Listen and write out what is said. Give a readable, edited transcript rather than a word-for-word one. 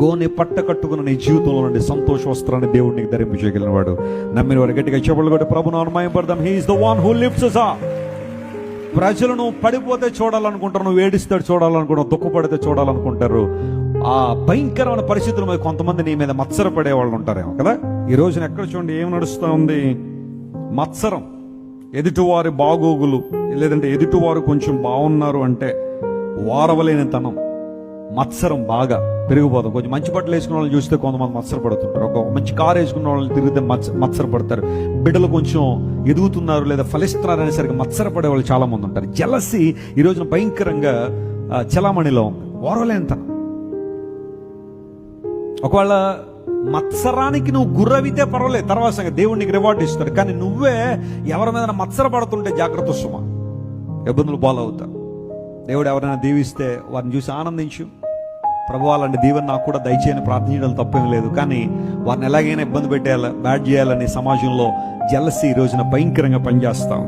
గోనె పట్ట కట్టుకున్న నీ జీవితంలో నుండి సంతోష వస్త్రాన్ని దేవుడు నీకు ధరింపు చేయగలిగిన వాడు. నమ్మిన వారు గట్టిగా చెప్పలు కూడా ప్రభును అనుమయపడదాం. He is the one who lifts us up. ప్రజలను పడిపోతే చూడాలనుకుంటారు, నువ్వు ఏడిస్తాడు చూడాలనుకుంటారు, దుఃఖపడితే చూడాలనుకుంటారు. ఆ భయంకరమైన పరిస్థితుల మీద కొంతమంది నీ మీద మత్సరపడే వాళ్ళు ఉంటారేమో కదా. ఈ రోజున ఎక్కడ చూడండి ఏం నడుస్తూ ఉంది? మత్సరం, ఎదుటివారి బాగోగులు, లేదంటే ఎదుటివారు కొంచెం బాగున్నారు అంటే వారవలేని తనం, మత్సరం బాగా పెరిగిపోతాం. కొంచెం మంచి బట్టలు వేసుకున్న వాళ్ళని చూస్తే కొంతమంది మత్సరపడుతుంటారు. ఒక మంచి కారు వేసుకున్న వాళ్ళని తిరిగితే మత్సరపడతారు. బిడ్డలు కొంచెం ఎదుగుతున్నారు లేదా ఫలిస్తున్నారు అనేసరికి మత్సరపడే వాళ్ళు చాలా మంది ఉంటారు. జలసి ఈ రోజున భయంకరంగా చలామణిలో ఉంది. ఓర్వలేనితనం. ఒకవేళ మత్సరానికి నువ్వు గుర్రవితే పర్వాలేదు, తర్వాత సంగతి దేవుడు నీకు రివార్డు ఇస్తాడు. కానీ నువ్వే ఎవరి మీద మత్సరపడుతుంటే జాగ్రత్త సుమా, ఇబ్బందులు పాలవుతావు. దేవుడు ఎవరైనా దీవిస్తే వారిని చూసి ఆనందించు. ప్రభువా అలాంటి దీవెన నాకు కూడా దయచేయని ప్రార్థించడం తప్పేం లేదు. కానీ వారిని ఎలాగైనా ఇబ్బంది పెట్టేయాలి, బ్యాడ్ చేయాలని సమాజంలో జలసి ఈ రోజున భయంకరంగా పనిచేస్తా ఉంది.